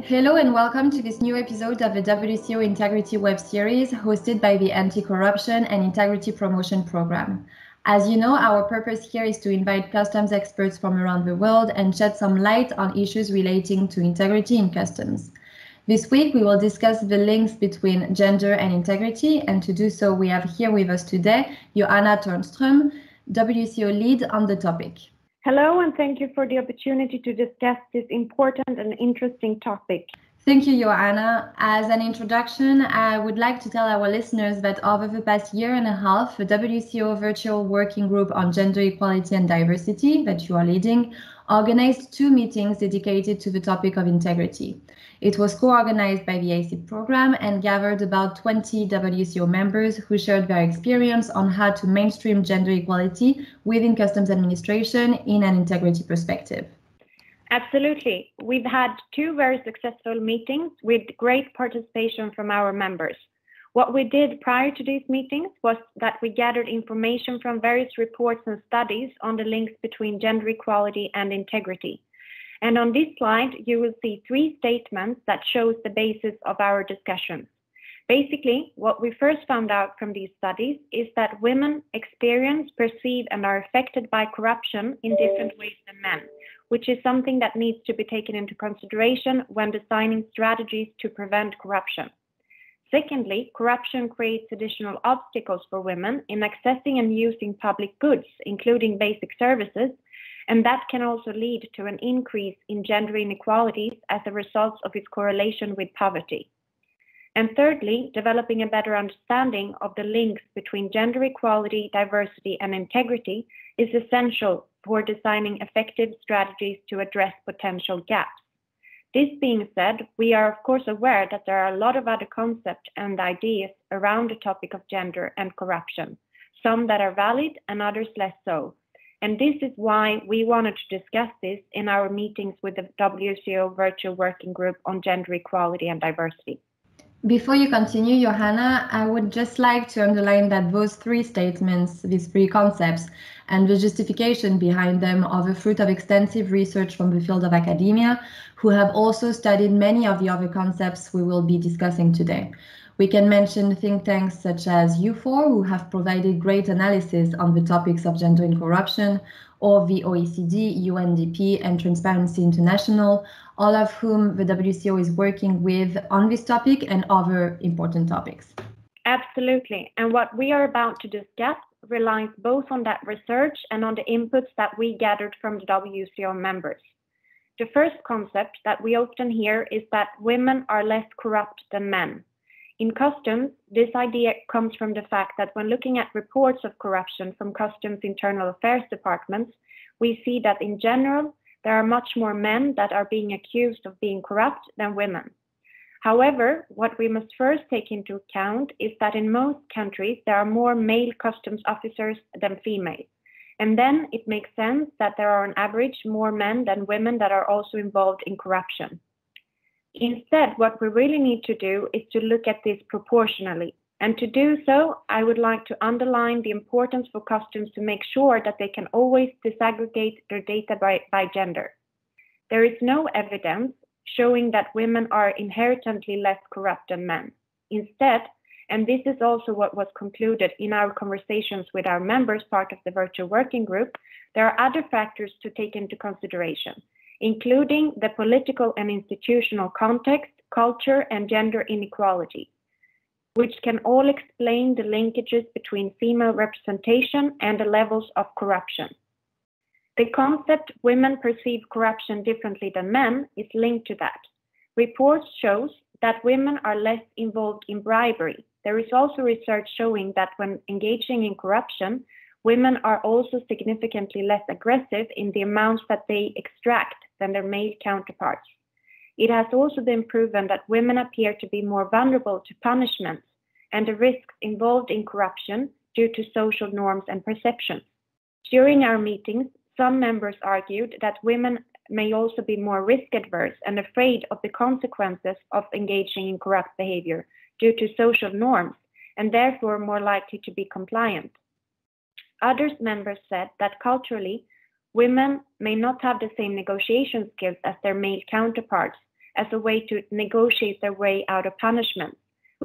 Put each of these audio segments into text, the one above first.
Hello and welcome to this new episode of the WCO Integrity web series hosted by the Anti-Corruption and Integrity Promotion Program. As you know, our purpose here is to invite customs experts from around the world and shed some light on issues relating to integrity in customs. This week, we will discuss the links between gender and integrity, and to do so, we have here with us today Joanna Törnström, WCO lead on the topic. Hello, and thank you for the opportunity to discuss this important and interesting topic. Thank you, Joanna. As an introduction, I would like to tell our listeners that over the past year and a half, the WCO Virtual Working Group on Gender Equality and Diversity that you are leading organized 2 meetings dedicated to the topic of integrity. It was co-organized by the ACIP program and gathered about 20 WCO members who shared their experience on how to mainstream gender equality within customs administration in an integrity perspective. Absolutely. We've had 2 very successful meetings with great participation from our members. What we did prior to these meetings was that we gathered information from various reports and studies on the links between gender equality and integrity. And on this slide, you will see 3 statements that shows the basis of our discussions. Basically, what we first found out from these studies is that women experience, perceive, and are affected by corruption in different ways than men, which is something that needs to be taken into consideration when designing strategies to prevent corruption. Secondly, corruption creates additional obstacles for women in accessing and using public goods, including basic services, and that can also lead to an increase in gender inequalities as a result of its correlation with poverty. And thirdly, developing a better understanding of the links between gender equality, diversity, and integrity is essential for designing effective strategies to address potential gaps. This being said, we are of course aware that there are a lot of other concepts and ideas around the topic of gender and corruption, some that are valid and others less so. And this is why we wanted to discuss this in our meetings with the WCO Virtual Working Group on Gender Equality and Diversity. Before you continue, Johanna, I would just like to underline that those 3 statements, these 3 concepts, and the justification behind them are the fruit of extensive research from the field of academia, who have also studied many of the other concepts we will be discussing today. We can mention think tanks such as U4, who have provided great analysis on the topics of gender and corruption, or the OECD, UNDP, and Transparency International, all of whom the WCO is working with on this topic and other important topics. Absolutely. And what we are about to discuss relies both on that research and on the inputs that we gathered from the WCO members. The first concept that we often hear is that women are less corrupt than men. In customs, this idea comes from the fact that when looking at reports of corruption from customs internal affairs departments, we see that in general, there are much more men that are being accused of being corrupt than women. However, what we must first take into account is that in most countries, there are more male customs officers than female. And then it makes sense that there are on average more men than women that are also involved in corruption. Instead, what we really need to do is to look at this proportionally. And to do so, I would like to underline the importance for customs to make sure that they can always disaggregate their data by gender. There is no evidence showing that women are inherently less corrupt than men. Instead, and this is also what was concluded in our conversations with our members, part of the virtual working group, there are other factors to take into consideration, including the political and institutional context, culture, and gender inequality, which can all explain the linkages between female representation and the levels of corruption. The concept women perceive corruption differently than men is linked to that. Reports shows that women are less involved in bribery. There is also research showing that when engaging in corruption, women are also significantly less aggressive in the amounts that they extract than their male counterparts. It has also been proven that women appear to be more vulnerable to punishments and the risks involved in corruption due to social norms and perceptions. During our meetings, some members argued that women may also be more risk adverse and afraid of the consequences of engaging in corrupt behavior due to social norms, and therefore more likely to be compliant. Other members said that culturally, women may not have the same negotiation skills as their male counterparts, as a way to negotiate their way out of punishment,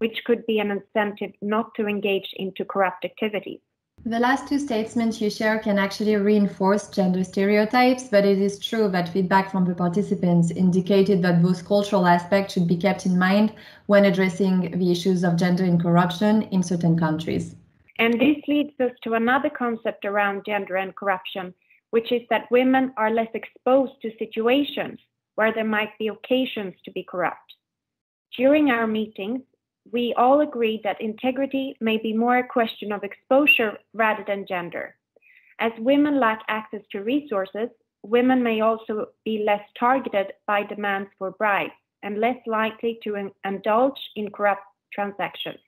which could be an incentive not to engage into corrupt activities. The last two statements you share can actually reinforce gender stereotypes, but it is true that feedback from the participants indicated that those cultural aspects should be kept in mind when addressing the issues of gender and corruption in certain countries. And this leads us to another concept around gender and corruption, which is that women are less exposed to situations where there might be occasions to be corrupt. During our meetings, we all agreed that integrity may be more a question of exposure rather than gender. As women lack access to resources, women may also be less targeted by demands for bribes and less likely to indulge in corrupt transactions.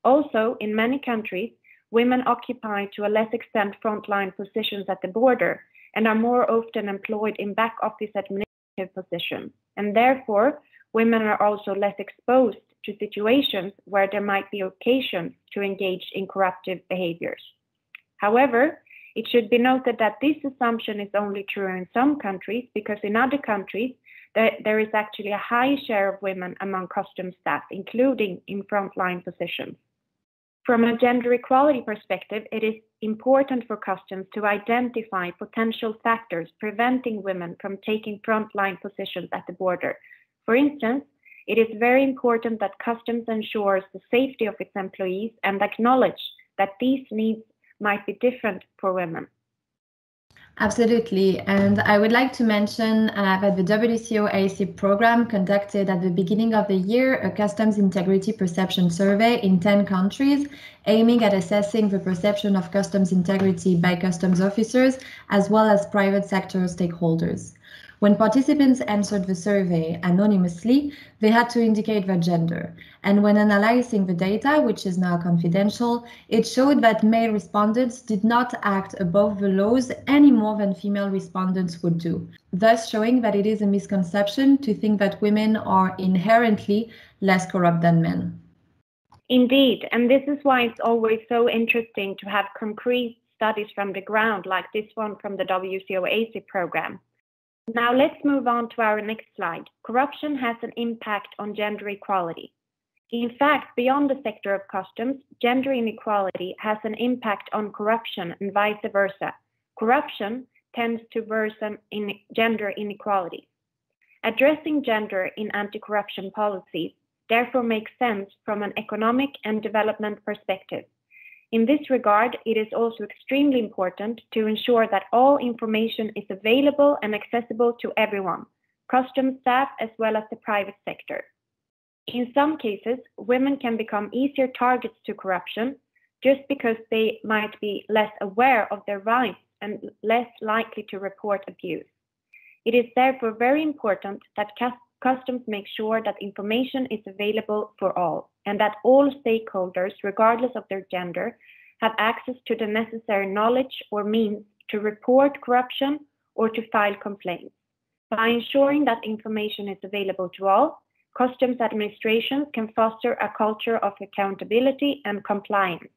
Also, in many countries, women occupy to a less extent frontline positions at the border and are more often employed in back office administrative positions, and therefore women are also less exposed to situations where there might be occasions to engage in corruptive behaviors. However, it should be noted that this assumption is only true in some countries, because in other countries there is actually a high share of women among customs staff, including in frontline positions. From a gender equality perspective, it is important for customs to identify potential factors preventing women from taking frontline positions at the border. For instance, it is very important that customs ensures the safety of its employees and acknowledge that these needs might be different for women. Absolutely, and I would like to mention that the WCO AAC program conducted at the beginning of the year a customs integrity perception survey in 10 countries, aiming at assessing the perception of customs integrity by customs officers as well as private sector stakeholders. When participants answered the survey anonymously, they had to indicate their gender. And when analyzing the data, which is now confidential, it showed that male respondents did not act above the laws any more than female respondents would do, thus showing that it is a misconception to think that women are inherently less corrupt than men. Indeed, and this is why it's always so interesting to have concrete studies from the ground, like this one from the WCO AAC program. Now let's move on to our next slide. Corruption has an impact on gender equality. In fact, beyond the sector of customs, gender inequality has an impact on corruption and vice versa. Corruption tends to worsen in gender inequality. Addressing gender in anti-corruption policies therefore makes sense from an economic and development perspective. In this regard, it is also extremely important to ensure that all information is available and accessible to everyone, customs staff as well as the private sector. In some cases, women can become easier targets to corruption just because they might be less aware of their rights and less likely to report abuse. It is therefore very important that customs make sure that information is available for all, and that all stakeholders, regardless of their gender, have access to the necessary knowledge or means to report corruption or to file complaints. By ensuring that information is available to all, customs administrations can foster a culture of accountability and compliance.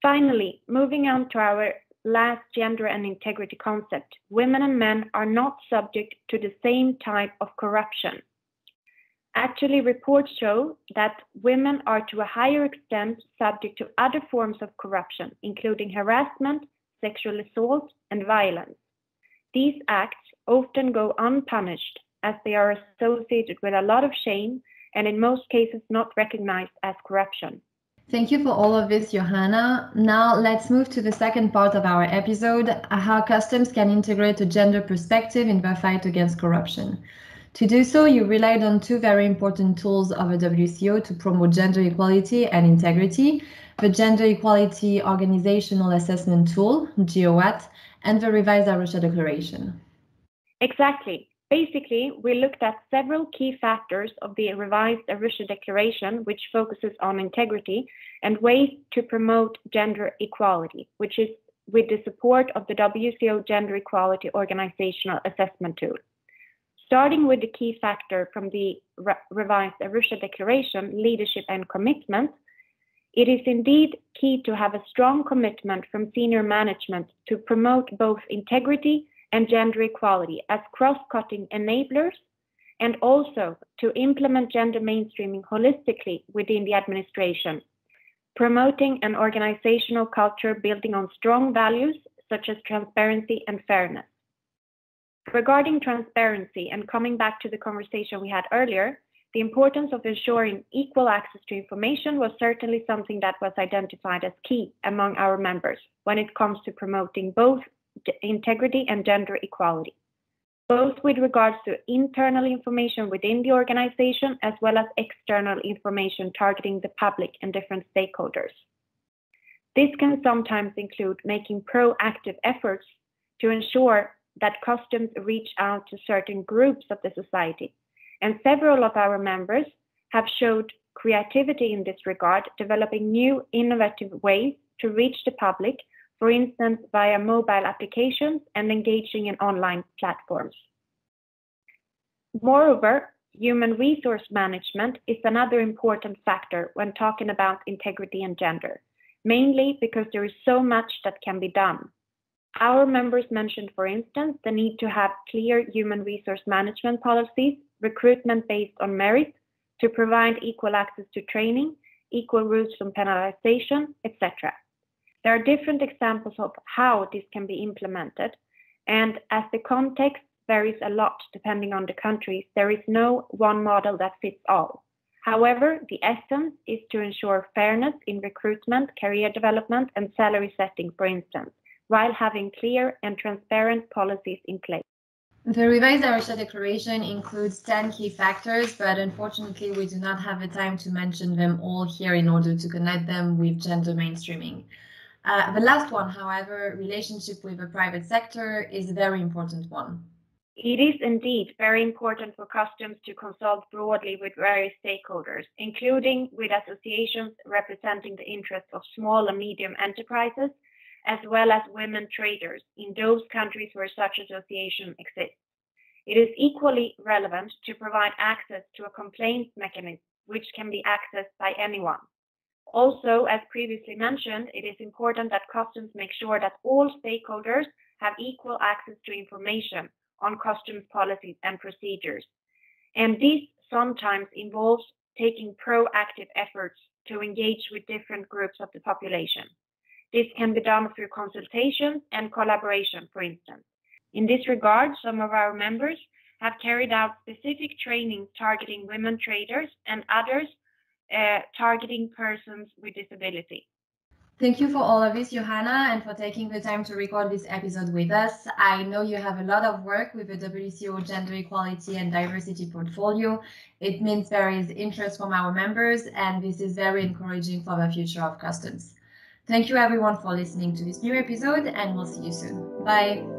Finally, moving on to our last gender and integrity concept, women and men are not subject to the same type of corruption. Actually, reports show that women are to a higher extent subject to other forms of corruption, including harassment, sexual assault, and violence. These acts often go unpunished as they are associated with a lot of shame and in most cases not recognized as corruption. Thank you for all of this, Johanna. Now let's move to the second part of our episode, how customs can integrate a gender perspective in their fight against corruption. To do so, you relied on two very important tools of a WCO to promote gender equality and integrity, the Gender Equality Organizational Assessment Tool, GOAT, and the revised Arusha Declaration. Exactly. Basically, we looked at several key factors of the revised Arusha Declaration, which focuses on integrity and ways to promote gender equality, which is with the support of the WCO Gender Equality Organizational Assessment Tool. Starting with the key factor from the revised Arusha Declaration, leadership and commitment, it is indeed key to have a strong commitment from senior management to promote both integrity and gender equality as cross-cutting enablers and also to implement gender mainstreaming holistically within the administration, promoting an organizational culture building on strong values such as transparency and fairness. Regarding transparency, and coming back to the conversation we had earlier, the importance of ensuring equal access to information was certainly something that was identified as key among our members when it comes to promoting both integrity and gender equality, both with regards to internal information within the organization as well as external information targeting the public and different stakeholders. This can sometimes include making proactive efforts to ensure that customs reach out to certain groups of the society. And several of our members have showed creativity in this regard, developing new innovative ways to reach the public, for instance, via mobile applications and engaging in online platforms. Moreover, human resource management is another important factor when talking about integrity and gender, mainly because there is so much that can be done. Our members mentioned, for instance, the need to have clear human resource management policies, recruitment based on merit, to provide equal access to training, equal rules on penalization, etc. There are different examples of how this can be implemented, and as the context varies a lot depending on the countries, there is no one model that fits all. However, the essence is to ensure fairness in recruitment, career development, and salary setting, for instance, while having clear and transparent policies in place. The revised Arusha Declaration includes 10 key factors, but unfortunately we do not have the time to mention them all here in order to connect them with gender mainstreaming. The last one, however, relationship with the private sector, is a very important one. It is indeed very important for customs to consult broadly with various stakeholders, including with associations representing the interests of small and medium enterprises, as well as women traders in those countries where such association exists. It is equally relevant to provide access to a complaints mechanism which can be accessed by anyone. Also, as previously mentioned, it is important that customs make sure that all stakeholders have equal access to information on customs policies and procedures. And this sometimes involves taking proactive efforts to engage with different groups of the population. This can be done through consultations and collaboration, for instance. In this regard, some of our members have carried out specific trainings targeting women traders and others targeting persons with disability. Thank you for all of this, Johanna, and for taking the time to record this episode with us. I know you have a lot of work with the WCO Gender Equality and Diversity portfolio. It means there is interest from our members, and this is very encouraging for the future of customs. Thank you everyone for listening to this new episode, and we'll see you soon. Bye.